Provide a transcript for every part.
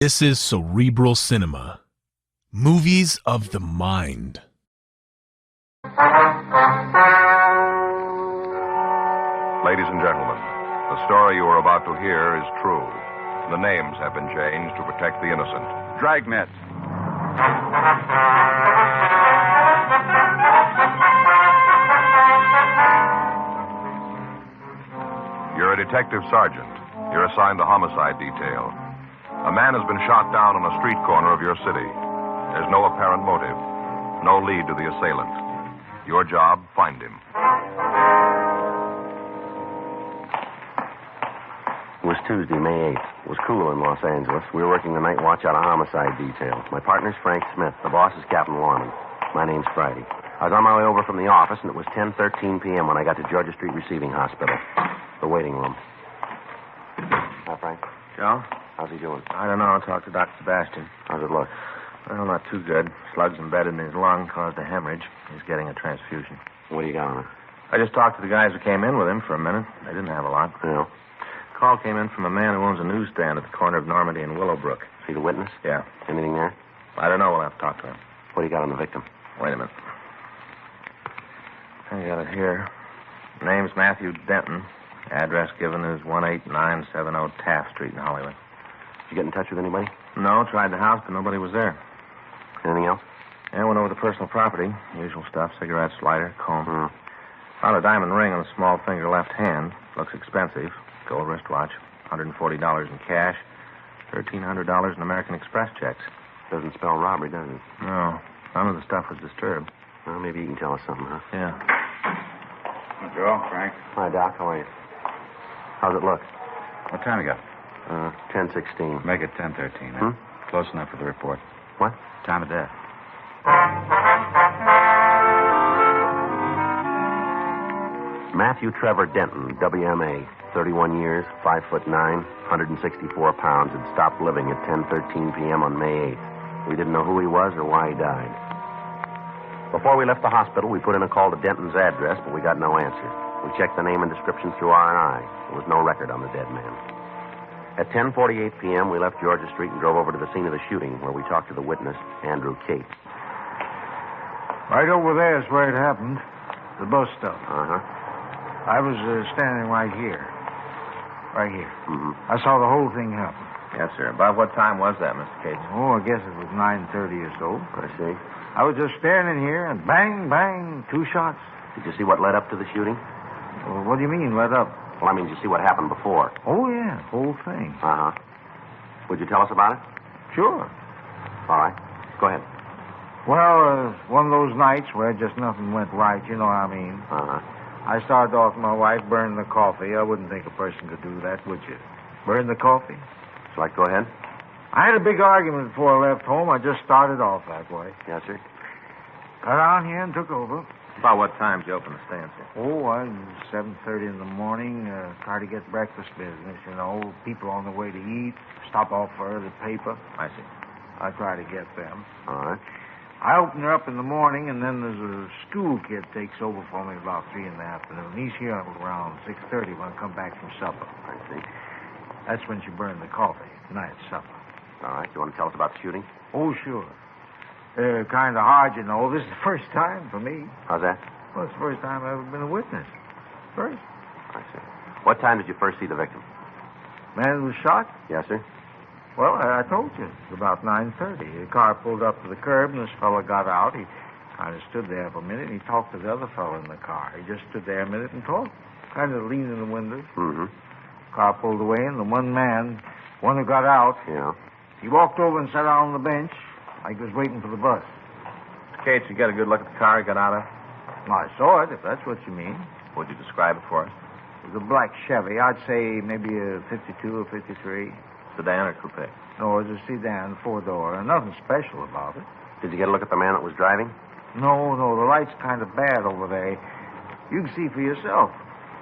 This is Cerebral Cinema. Movies of the mind. Ladies and gentlemen, the story you are about to hear is true. The names have been changed to protect the innocent. Dragnet. You're a detective sergeant. You're assigned the homicide detail. A man has been shot down on a street corner of your city. There's no apparent motive, no lead to the assailant. Your job, find him. It was Tuesday, May 8th. It was cool in Los Angeles. We were working the night watch out of homicide detail. My partner's Frank Smith. The boss is Captain Lorman. My name's Friday. I was on my way over from the office, and it was 10:13 p.m. when I got to Georgia Street Receiving Hospital. The waiting room. Hi, Frank. Joe? How's he doing? I don't know. I'll talk to Dr. Sebastian. How's it look? Well, not too good. Slugs embedded in his lung caused a hemorrhage. He's getting a transfusion. What do you got on it? I just talked to the guys who came in with him for a minute. They didn't have a lot. Yeah. Call came in from a man who owns a newsstand at the corner of Normandy and Willowbrook. See the witness? Yeah. Anything there? I don't know. We'll have to talk to him. What do you got on the victim? Wait a minute. I got it here. Name's Matthew Denton. Address given is 18970 Taft Street in Hollywood. Did you get in touch with anybody? No, tried the house, but nobody was there. Anything else? Yeah, went over the personal property. Usual stuff. Cigarettes, lighter, comb. Found a diamond ring on the small finger left hand. Looks expensive. Gold wristwatch. $140 in cash. $1,300 in American Express checks. Doesn't spell robbery, does it? No. None of the stuff was disturbed. Well, maybe you can tell us something, huh? Yeah. Joe, Frank. Hi, Doc. How are you? How's it look? What time you got? 10:16. Make it 10:13. Huh? Close enough for the report. What? Time of death. Matthew Trevor Denton, WMA, 31 years, 5'9", 164 pounds, had stopped living at 10:13 p.m. on May 8th. We didn't know who he was or why he died. Before we left the hospital, we put in a call to Denton's address, but we got no answer. We checked the name and description through R&I. There was no record on the dead man. At 10:48 p.m., we left Georgia Street and drove over to the scene of the shooting, where we talked to the witness, Andrew Cates. Right over there is where it happened. The bus stop. Uh-huh. I was standing right here. Right here. Mm-hmm. I saw the whole thing happen. Yes, sir. About what time was that, Mr. Cates? Oh, I guess it was 9:30 or so. I see. I was just standing here, and bang, bang, 2 shots. Did you see what led up to the shooting? Well, what do you mean, let up? Well, I mean, did you see what happened before? Oh, yeah, whole thing. Uh-huh. Would you tell us about it? Sure. All right. Go ahead. Well, one of those nights where just nothing went right, you know what I mean. Uh-huh. I started off with my wife burning the coffee. I wouldn't think a person could do that, would you? Burn the coffee? Shall I go ahead? I had a big argument before I left home. I just started off that way. Yes, sir. Got on here and took over. About what time did you open the stand, sir? Oh, 7:30 in the morning. Try to get breakfast business, you know. People on the way to eat. Stop off for the paper. I see. I try to get them. All right. I open her up in the morning, and then there's a school kid takes over for me about 3 in the afternoon. He's here around 6:30 when I come back from supper. I see. That's when she burned the coffee. Night supper. All right. You want to tell us about the shooting? Oh, sure. Kind of hard, you know. This is the first time for me. How's that? Well, it's the first time I've ever been a witness. First. I see. What time did you first see the victim? Man was shot? Yes, sir. Well, I told you. It was about 9:30. The car pulled up to the curb, and this fellow got out. He kind of stood there for a minute, and he talked to the other fellow in the car. He just stood there a minute and talked, kind of leaning in the window. Mm-hmm. Car pulled away, and the one who got out, Yeah. he walked over and sat down on the bench like he was waiting for the bus. Mr. Cates, you got a good look at the car he got out of? Well, I saw it, if that's what you mean. Would you describe it for us? It was a black Chevy. I'd say maybe a 52 or 53. Sedan or coupe? No, it was a sedan, 4-door. Nothing special about it. Did you get a look at the man that was driving? No, the light's kind of bad over there. You can see for yourself.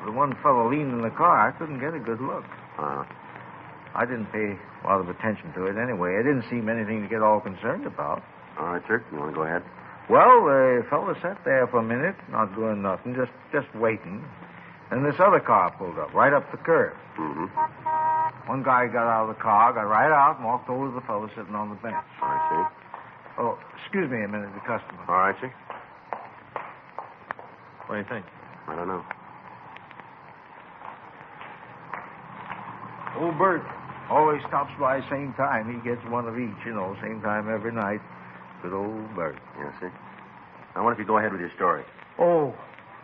The one fellow leaning in the car, I couldn't get a good look. I didn't pay a lot of attention to it anyway. It didn't seem anything to get all concerned about. All right, sir. You want to go ahead? Well, the fellow sat there for a minute, not doing nothing, just waiting. And this other car pulled up, right up the curb. Mm-hmm. One guy got out of the car, got right out, and walked over to the fellow sitting on the bench. I see. Oh, excuse me a minute, the customer. All right, sir. What do you think? I don't know. Old Bert always stops by same time. He gets one of each, same time every night. Good old Bert. Yes, sir. I wonder if you go ahead with your story. Oh,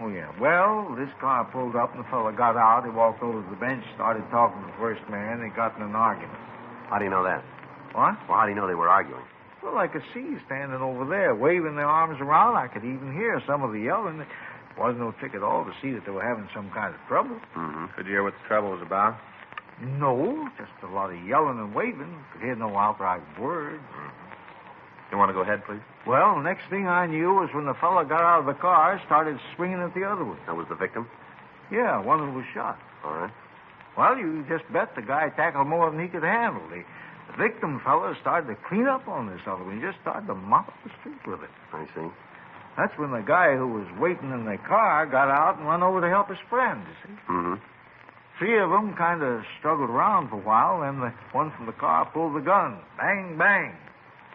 yeah. Well, this car pulled up, and the fella got out. He walked over to the bench, started talking to the first man. They got in an argument. How do you know that? What? Well, how do you know they were arguing? Well, I could see you standing over there, waving their arms around. I could even hear some of the yelling. It wasn't no trick at all to see that they were having some kind of trouble. Mm-hmm. Could you hear what the trouble was about? No, just a lot of yelling and waving. Could hear no outright words. You want to go ahead, please? Well, the next thing I knew was when the fella got out of the car, started swinging at the other one. That was the victim? Yeah, one who was shot. All right. Well, you just bet the guy tackled more than he could handle. The victim fella started to clean up on this other one. He just started to mop up the street with it. I see. That's when the guy who was waiting in the car got out and went over to help his friend, you see. Mm-hmm. Three of them kind of struggled around for a while, then the one from the car pulled the gun. Bang, bang.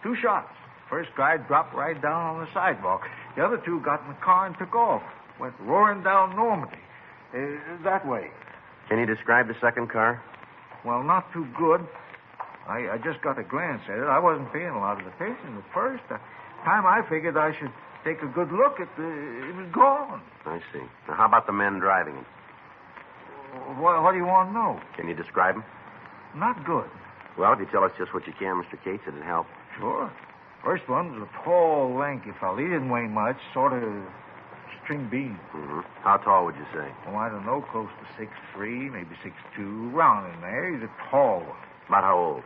2 shots. First guy dropped right down on the sidewalk. The other 2 got in the car and took off. Went roaring down Normandy. That way. Can you describe the second car? Well, not too good. I just got a glance at it. I wasn't paying a lot of attention at first. The time I figured I should take a good look, it was gone. I see. Now, how about the men driving it? What do you want to know? Can you describe them? Not good. Well, if you tell us just what you can, Mr. Cates, it'd help. Sure. First one was a tall, lanky fellow. He didn't weigh much, sort of string bean. Mm-hmm. How tall would you say? Oh, I don't know, close to 6'3", maybe 6'2", round in there. He's a tall one. About how old?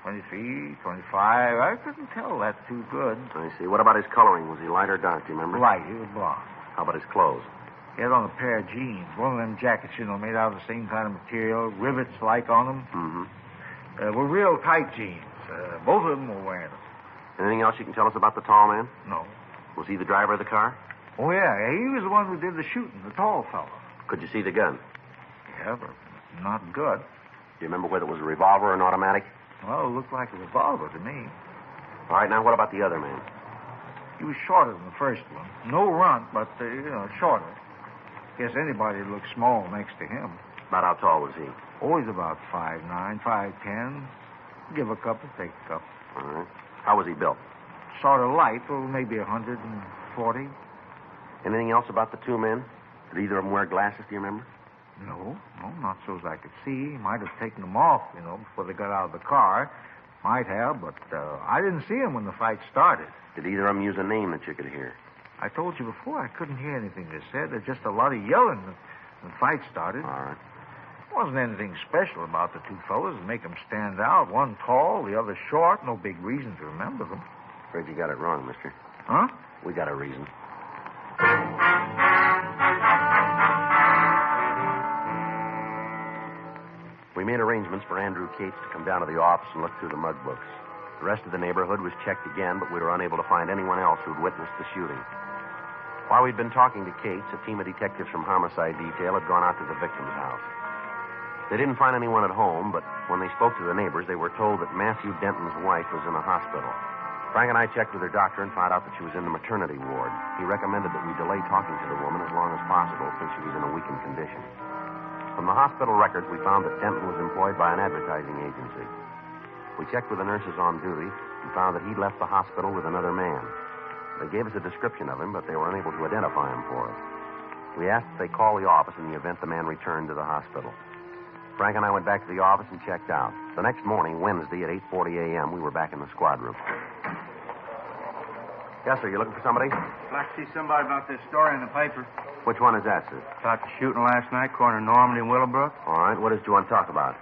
23, 25. I couldn't tell that too good. I see. What about his coloring? Was he light or dark, do you remember? Light. He was blonde. How about his clothes? He had on a pair of jeans. One of them jackets, made out of the same kind of material, rivets like on them. Mm-hmm. Were real tight jeans. Both of them were wearing them. Anything else you can tell us about the tall man? No. Was he the driver of the car? Oh, yeah. He was the one who did the shooting, the tall fellow. Could you see the gun? Yeah, but not good. Do you remember whether it was a revolver or an automatic? Well, it looked like a revolver to me. All right, now what about the other man? He was shorter than the first one. No runt, but, shorter. Guess anybody would look small next to him. About how tall was he? Always about 5'9", 5'10". Give a couple, take a couple. All right. How was he built? Sort of light, maybe 140. Anything else about the 2 men? Did either of them wear glasses, do you remember? No, not so as I could see. He might have taken them off, before they got out of the car. Might have, but I didn't see him when the fight started. Did either of them use a name that you could hear? I told you before I couldn't hear anything they said. There's just a lot of yelling when the fight started. All right. Wasn't anything special about the 2 fellas to make them stand out. One tall, the other short. No big reason to remember them. Afraid you got it wrong, mister. Huh? We got a reason. We made arrangements for Andrew Cates to come down to the office and look through the mug books. The rest of the neighborhood was checked again, but we were unable to find anyone else who'd witnessed the shooting. While we'd been talking to Cates, a team of detectives from Homicide Detail had gone out to the victim's house. They didn't find anyone at home, but when they spoke to the neighbors, they were told that Matthew Denton's wife was in a hospital. Frank and I checked with her doctor and found out that she was in the maternity ward. He recommended that we delay talking to the woman as long as possible since she was in a weakened condition. From the hospital records, we found that Denton was employed by an advertising agency. We checked with the nurses on duty and found that he'd left the hospital with another man. They gave us a description of him, but they were unable to identify him for us. We asked if they call the office in the event the man returned to the hospital. Frank and I went back to the office and checked out. The next morning, Wednesday, at 8:40 a.m., we were back in the squad room. Yes, sir. You looking for somebody? I'd like to see somebody about this story in the paper. Which one is that, sir? About the shooting last night, corner of Normandy and Willowbrook. All right. What did you want to talk about?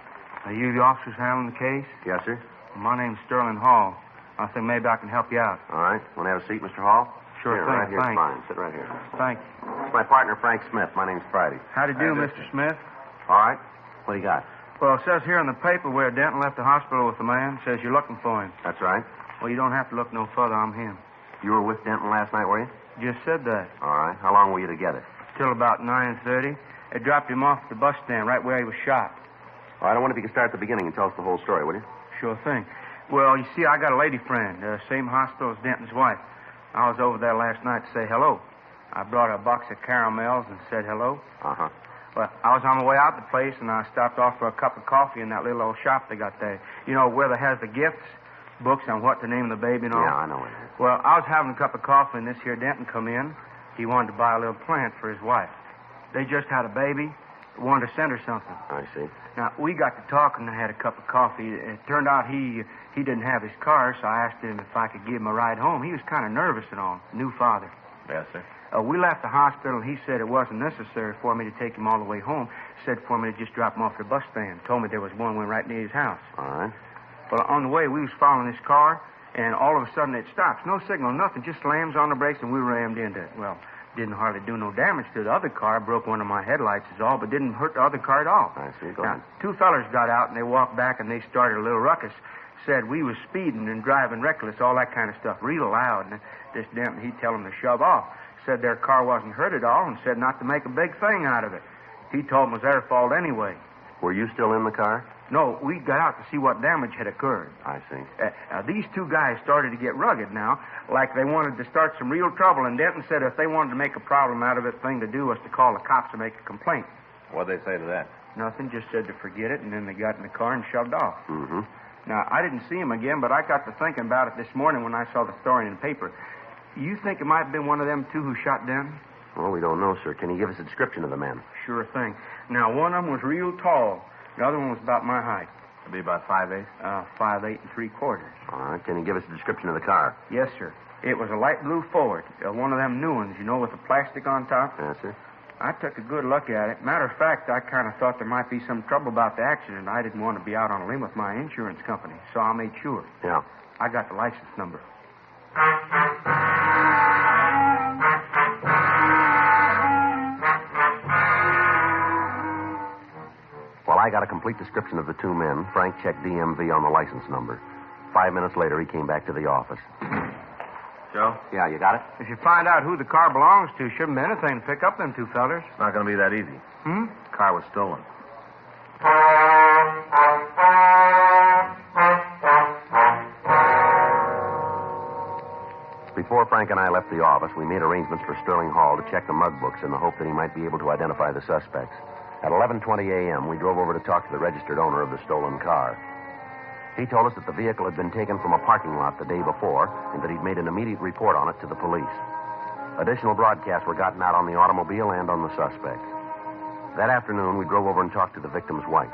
Are you the officers handling the case? Yes, sir. My name's Sterling Hall. I think maybe I can help you out. All right. Want to have a seat, Mr. Hall? Sure Here, thing, right here's thanks. fine. Sit right here. Thank you. It's my partner, Frank Smith. My name's Friday. How do you do, Mr. Smith? All right. What do you got? Well, it says here in the paper where Denton left the hospital with the man. Says you're looking for him. That's right. Well, you don't have to look no further. I'm him. You were with Denton last night, were you? Just said that. All right. How long were you together? Till about 9:30. They dropped him off at the bus stand right where he was shot. Well, I don't wonder if you can start at the beginning and tell us the whole story, will you? Sure thing. Well, you see, I got a lady friend, same hospital as Denton's wife. I was over there last night to say hello. I brought her a box of caramels and said hello. Uh-huh. Well, I was on my way out the place, and I stopped off for a cup of coffee in that little old shop they got there. You know, where they has the gifts, books on what to name the baby and all. Yeah, I know it is. Well, I was having a cup of coffee, and this here Denton come in. He wanted to buy a little plant for his wife. They just had a baby, wanted to send her something. I see. Now, we got to talking and I had a cup of coffee. It turned out he didn't have his car, so I asked him if I could give him a ride home. He was kind of nervous and all. New father. Yes, sir. We left the hospital, and he said it wasn't necessary for me to take him all the way home. Said for me to just drop him off at the bus stand. Told me there was one right near his house. All right. Well, on the way, we was following his car, and all of a sudden it stops. No signal, nothing. Just slams on the brakes, and we rammed into it. Well, didn't hardly do no damage to the other car. Broke one of my headlights is all, but didn't hurt the other car at all. I see. Go Now, ahead. two fellers got out, and they walked back, and they started a little ruckus. Said we was speeding and driving reckless, all that kind of stuff, real loud. And this Denton, he'd tell them to shove off. Said their car wasn't hurt at all, and said not to make a big thing out of it. He told them it was their fault anyway. Were you still in the car? No, we got out to see what damage had occurred. I see. These two guys started to get rugged now, like they wanted to start some real trouble, and Denton said if they wanted to make a problem out of it, the thing to do was to call the cops and make a complaint. What'd they say to that? Nothing, just said to forget it, and then they got in the car and shoved off. Mm-hmm. Now, I didn't see him again, but I got to thinking about it this morning when I saw the story in the paper. You think it might have been one of them two who shot Denton? Well, we don't know, sir. Can you give us a description of the men? Sure thing. Now, one of them was real tall. The other one was about my height. It'd be about 5'8". 5'8" and 3/4. All right. Can you give us a description of the car? Yes, sir. It was a light blue Ford. One of them new ones, you know, with the plastic on top. Yes, sir. I took a good look at it. Matter of fact, I kind of thought there might be some trouble about the accident. I didn't want to be out on a limb with my insurance company, so I made sure. Yeah. I got the license number. Well, I got a complete description of the two men. Frank checked DMV on the license number. 5 minutes later, he came back to the office. Joe? Yeah, you got it? If you find out who the car belongs to, shouldn't be anything to pick up them two fellers. It's not going to be that easy. The car was stolen. Before Frank and I left the office, we made arrangements for Sterling Hall to check the mug books in the hope that he might be able to identify the suspects. At 11:20 a.m., we drove over to talk to the registered owner of the stolen car. He told us that the vehicle had been taken from a parking lot the day before and that he'd made an immediate report on it to the police. Additional broadcasts were gotten out on the automobile and on the suspects. That afternoon, we drove over and talked to the victim's wife.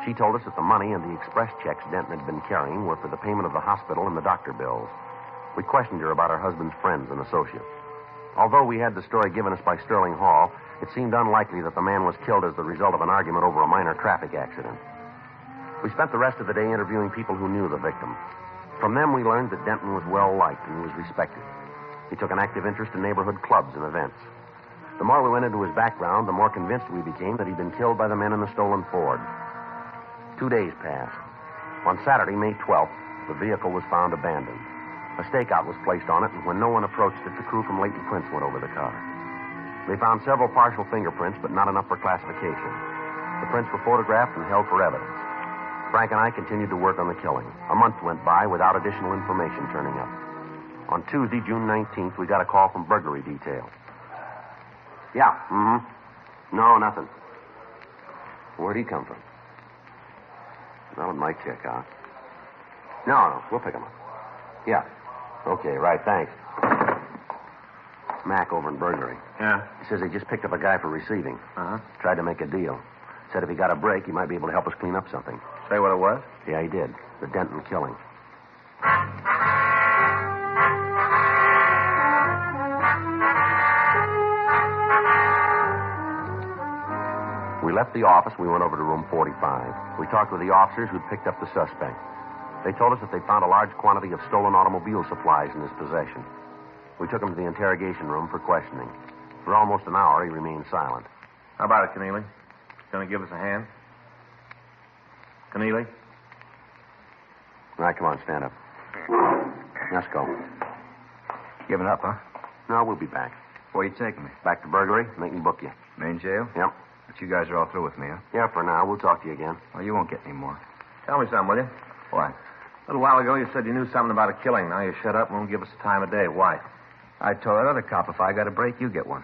She told us that the money and the express checks Denton had been carrying were for the payment of the hospital and the doctor bills. We questioned her about her husband's friends and associates. Although we had the story given us by Sterling Hall, it seemed unlikely that the man was killed as the result of an argument over a minor traffic accident. We spent the rest of the day interviewing people who knew the victim. From them, we learned that Denton was well-liked and was respected. He took an active interest in neighborhood clubs and events. The more we went into his background, the more convinced we became that he'd been killed by the men in the stolen Ford. 2 days passed. On Saturday, May 12th, the vehicle was found abandoned. A stakeout was placed on it, and when no one approached it, the crew from Leighton Prince went over the car. They found several partial fingerprints, but not enough for classification. The prints were photographed and held for evidence. Frank and I continued to work on the killing. A month went by without additional information turning up. On Tuesday, June 19th, we got a call from burglary detail. Yeah, No, nothing. Where'd he come from? Well, it might check out. No, we'll pick him up. Yeah. Okay, right, thanks. Mac over in burglary. Yeah? He says he just picked up a guy for receiving. Uh-huh. Tried to make a deal. Said if he got a break, he might be able to help us clean up something. Say what it was? Yeah, he did. The Denton killing. We left the office. We went over to room 45. We talked with the officers who'd picked up the suspect. They told us that they found a large quantity of stolen automobile supplies in his possession. We took him to the interrogation room for questioning. For almost an hour, he remained silent. How about it, Keneally? Going to give us a hand? Keneally? All right, come on, stand up. Let's go. Giving up, huh? No, we'll be back. Where you taking me? Back to burglary, and they can book you. Main jail? Yep. But you guys are all through with me, huh? Yeah, for now. We'll talk to you again. Well, you won't get any more. Tell me something, will you? What? A little while ago, you said you knew something about a killing. Now you shut up and won't give us the time of day. Why? I told that other cop if I got a break, you get one.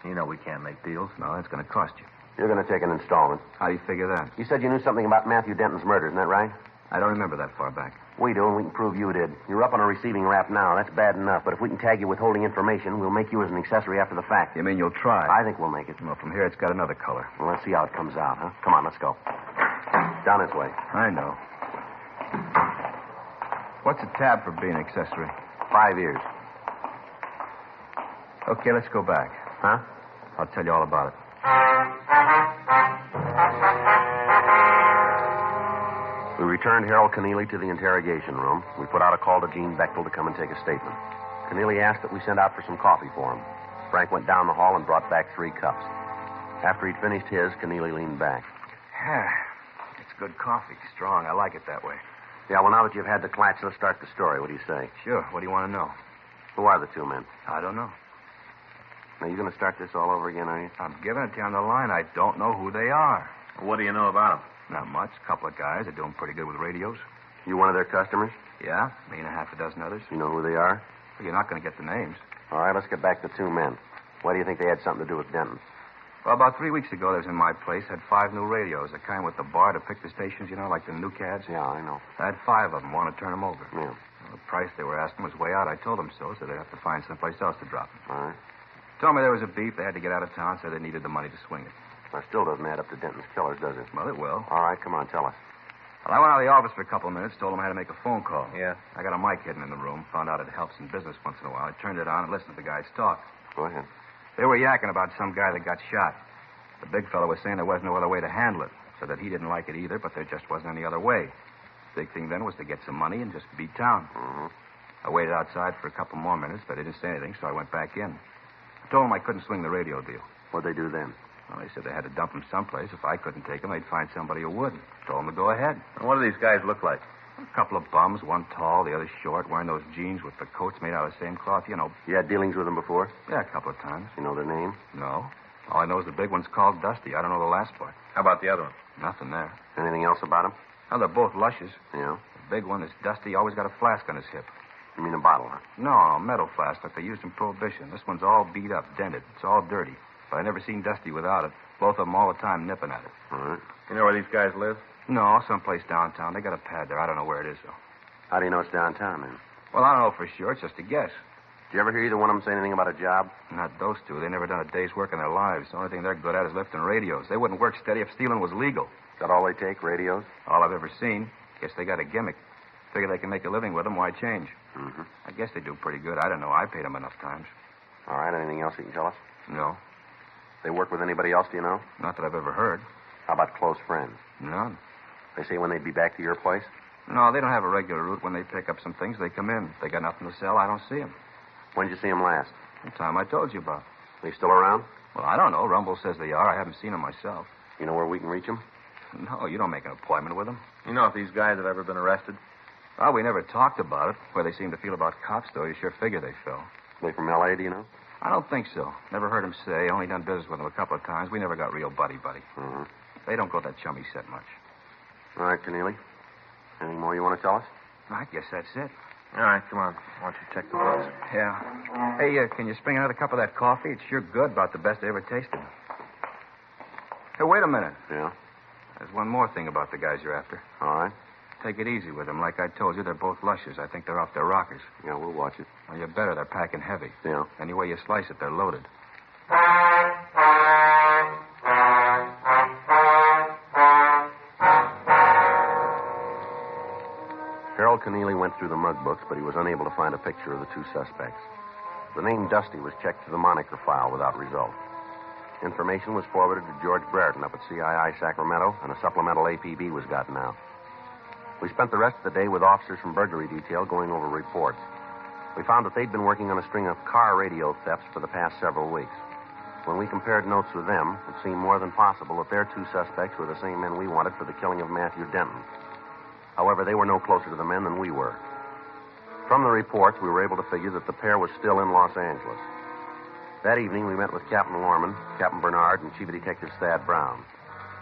You know we can't make deals. No, that's going to cost you. You're going to take an installment. How do you figure that? You said you knew something about Matthew Denton's murder, isn't that right? I don't remember that far back. We do, and we can prove you did. You're up on a receiving rap now. That's bad enough. But if we can tag you with holding information, we'll make you as an accessory after the fact. You mean you'll try? I think we'll make it. Well, from here, it's got another color. Well, let's see how it comes out, huh? Come on, let's go. Down this way. I know. What's a tab for being accessory? 5 years. Okay, let's go back. Huh? I'll tell you all about it. We returned Harold Keneally to the interrogation room. We put out a call to Gene Bechtel to come and take a statement. Keneally asked that we send out for some coffee for him. Frank went down the hall and brought back 3 cups. After he'd finished his, Keneally leaned back. It's good coffee. Strong. I like it that way. Yeah, well, now that you've had the clatch, let's start the story. What do you say? Sure. What do you want to know? Who are the 2 men? I don't know. Now, you going to start this all over again, are you? I'm giving it to you on the line. I don't know who they are. What do you know about them? Not much. A couple of guys. They're doing pretty good with radios. You one of their customers? Yeah, me and a half a dozen others. You know who they are? Well, you're not going to get the names. All right, let's get back to 2 men. Why do you think they had something to do with Denton? Well, about 3 weeks ago, they was in my place. Had 5 new radios. The kind with the bar to pick the stations, you know, like the new cads. Yeah, I know. I had 5 of them. Want to turn them over. Yeah. Well, the price they were asking was way out. I told them so they'd have to find someplace else to drop them. All right. Told me there was a beef. They had to get out of town, so they needed the money to swing it. That still doesn't add up to Denton's killers, does it? Well, it will. All right, come on, tell us. Well, I went out of the office for a couple of minutes, told them I had to make a phone call. Yeah. I got a mic hidden in the room, found out it helps in business once in a while. I turned it on and listened to the guys talk. Go ahead. They were yakking about some guy that got shot. The big fellow was saying there was no other way to handle it. Said that he didn't like it either, but there just wasn't any other way. Big thing then was to get some money and just beat town. Mm-hmm. I waited outside for a couple more minutes, but they didn't say anything, so I went back in. I told them I couldn't swing the radio deal. What'd they do then? Well, they said they had to dump him someplace. If I couldn't take him, they'd find somebody who would. Told them to go ahead. And what do these guys look like? A couple of bums, one tall, the other short, wearing those jeans with the coats made out of the same cloth, you know. You had dealings with them before? Yeah, a couple of times. You know their name? No. All I know is the big one's called Dusty. I don't know the last part. How about the other one? Nothing there. Anything else about them? Well, they're both lushes. Yeah. The big one, this Dusty, always got a flask on his hip. You mean a bottle, huh? No, a metal flask like they used in Prohibition. This one's all beat up, dented. It's all dirty. But I never seen Dusty without it. Both of them all the time nipping at it. All right. You know where these guys live? No, someplace downtown. They got a pad there. I don't know where it is, though. How do you know it's downtown, then? Well, I don't know for sure. It's just a guess. Did you ever hear either one of them say anything about a job? Not those 2. They never done a day's work in their lives. The only thing they're good at is lifting radios. They wouldn't work steady if stealing was legal. Is that all they take, radios? All I've ever seen. Guess they got a gimmick. Figure they can make a living with them. Why change? Mm-hmm. I guess they do pretty good. I don't know. I paid them enough times. All right, anything else you can tell us? No. They work with anybody else, do you know? Not that I've ever heard. How about close friends? None. They say when they'd be back to your place? No, they don't have a regular route. When they pick up some things, they come in. If they got nothing to sell, I don't see them. When'd you see them last? The time I told you about. They still around? Well, I don't know. Rumble says they are. I haven't seen them myself. You know where we can reach them? No, you don't make an appointment with them. You know if these guys have ever been arrested? Well, we never talked about it. Where they seem to feel about cops, though, you sure figure they feel. They from L.A., do you know? I don't think so. Never heard them say. Only done business with them a couple of times. We never got real buddy-buddy. Mm-hmm. They don't go that chummy set much. All right, Keneally. Anything more you want to tell us? I guess that's it. All right, come on. Why don't you check the books? Yeah. Hey, can you spring another cup of that coffee? It's sure good. About the best I ever tasted. Hey, wait a minute. Yeah. There's one more thing about the guys you're after. All right. Take it easy with them. Like I told you, they're both lushes. I think they're off their rockers. Yeah, we'll watch it. Well, you better. They're packing heavy. Yeah. Any way you slice it, they're loaded. Harold Keneally went through the mug books, but he was unable to find a picture of the 2 suspects. The name Dusty was checked to the moniker file without result. Information was forwarded to George Brereton up at CII Sacramento, and a supplemental APB was gotten out. We spent the rest of the day with officers from burglary detail going over reports. We found that they'd been working on a string of car radio thefts for the past several weeks. When we compared notes with them, it seemed more than possible that their 2 suspects were the same men we wanted for the killing of Matthew Denton. However, they were no closer to the men than we were. From the reports, we were able to figure that the pair was still in Los Angeles. That evening, we met with Captain Lorman, Captain Bernard, and Chief of Detective Thad Brown.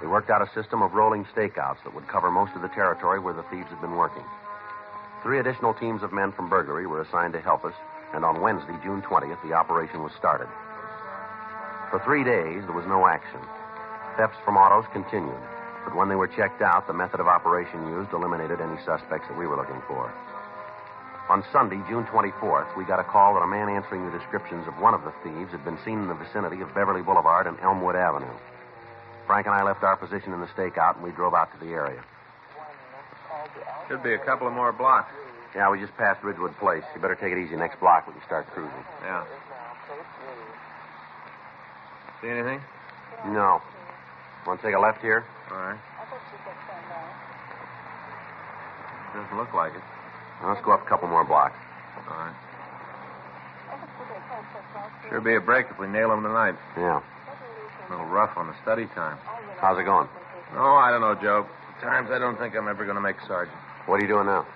We worked out a system of rolling stakeouts that would cover most of the territory where the thieves had been working. 3 additional teams of men from burglary were assigned to help us, and on Wednesday, June 20th, the operation was started. For 3 days, there was no action. Thefts from autos continued, but when they were checked out, the method of operation used eliminated any suspects that we were looking for. On Sunday, June 24th, we got a call that a man answering the descriptions of one of the thieves had been seen in the vicinity of Beverly Boulevard and Elmwood Avenue. Frank and I left our position in the stakeout, and we drove out to the area. Should be a couple of more blocks. Yeah, we just passed Ridgewood Place. You better take it easy. Next block, we can start cruising. Yeah. See anything? No. Want to take a left here? All right. Doesn't look like it. Well, let's go up a couple more blocks. All right. Sure be a break if we nail him tonight. Yeah. A little rough on the study time. How's it going? Oh, I don't know, Joe. At times I don't think I'm ever going to make sergeant. What are you doing now?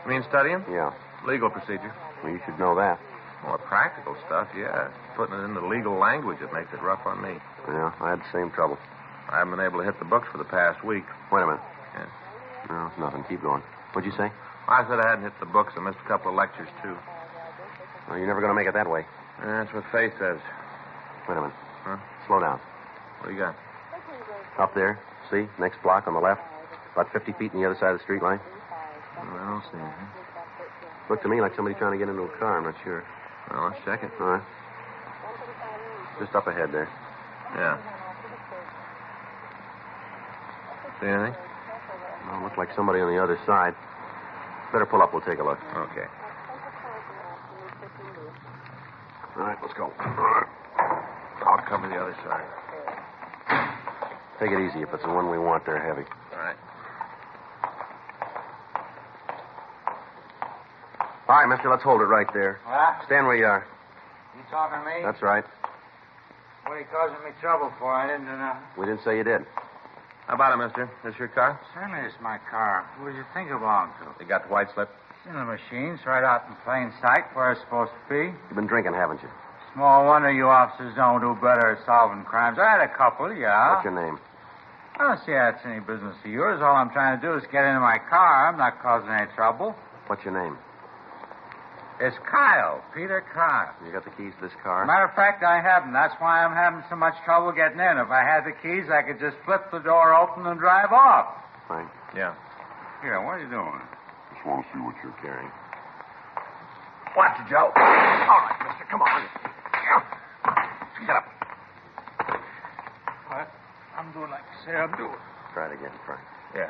You mean studying? Yeah. Legal procedure. Well, you should know that. More practical stuff, yeah. Putting it into legal language, it makes it rough on me. Yeah, I had the same trouble. I haven't been able to hit the books for the past week. Wait a minute. Yeah. No, nothing. Keep going. What'd you say? I said I hadn't hit the books. I missed a couple of lectures, too. Well, you're never going to make it that way. That's what Faith says. Wait a minute. Huh? Slow down. What do you got? Up there. See? Next block on the left. About 50 feet on the other side of the street line. I don't see anything. Looked to me like somebody trying to get into a car. I'm not sure. Well, let's check it. All right. Just up ahead there. Yeah. See anything? Well, looked like somebody on the other side. Better pull up. We'll take a look. Okay. All right, let's go. I'll cover the other side. Take it easy. If it's the one we want, they're heavy. All right. All right, mister, let's hold it right there. What? Stand where you are. You talking to me? That's right. What are you causing me trouble for? I didn't know. We didn't say you did. How about it, mister? This your car? Certainly it's my car. Who do you think it belonged to? You got the white slip? It's in the machines, right out in plain sight where it's supposed to be. You've been drinking, haven't you? Small wonder you officers don't do better at solving crimes. I had a couple, yeah. What's your name? I don't see how it's any business of yours. All I'm trying to do is get into my car. I'm not causing any trouble. What's your name? It's Kyle, Peter Kyle. You got the keys to this car? Matter of fact, I haven't. That's why I'm having so much trouble getting in. If I had the keys, I could just flip the door open and drive off. Fine. Yeah. Here, what are you doing? Just want to see what you're carrying. Watch it, Joe. All right, mister, come on. Get up. What? I'm doing like you say I'm doing. Try it again, Frank. Yeah.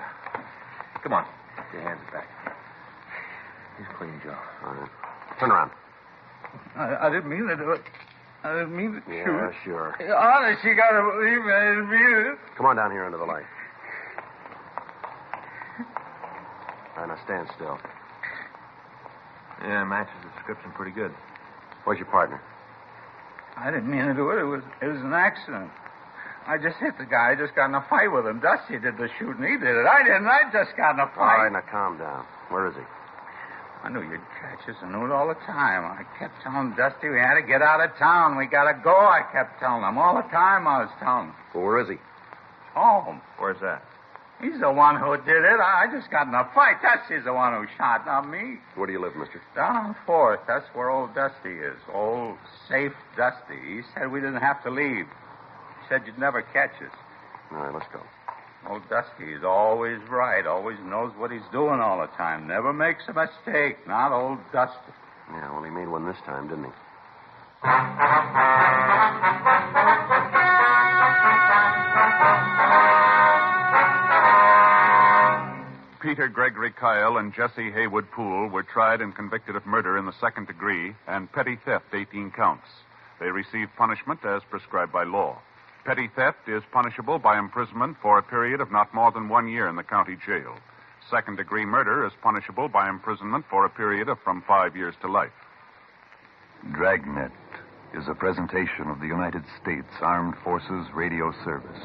Come on. Get your hands back. He's clean, Joe. All right. Turn around. I didn't mean to do it. I didn't mean to shoot. Yeah, sure. Honest, you gotta believe me. I didn't mean it. Come on down here under the light. All right, now stand still. Yeah, matches the description pretty good. Where's your partner? I didn't mean to do it. It was an accident. I just hit the guy. I just got in a fight with him. Dusty did the shooting. He did it. I didn't. I just got in a fight. All right, now calm down. Where is he? I knew you'd catch us. I knew it all the time. I kept telling Dusty we had to get out of town. We got to go. I kept telling him. All the time I was telling him. Well, where is he? Home. Where's that? He's the one who did it. I just got in a fight. Dusty's the one who shot, not me. Where do you live, mister? Down on 4th. That's where old Dusty is. Old, safe Dusty. He said we didn't have to leave. He said you'd never catch us. All right, let's go. Old Dusty is always right. Always knows what he's doing all the time. Never makes a mistake. Not old Dusty. Yeah, well, he made one this time, didn't he? Peter Gregory Kyle and Jesse Haywood Poole were tried and convicted of murder in the second degree and petty theft, 18 counts. They received punishment as prescribed by law. Petty theft is punishable by imprisonment for a period of not more than 1 year in the county jail. Second-degree murder is punishable by imprisonment for a period of from 5 years to life. Dragnet is a presentation of the United States Armed Forces Radio Service.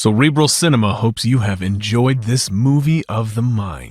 Cerebral Cinema hopes you have enjoyed this movie of the mind.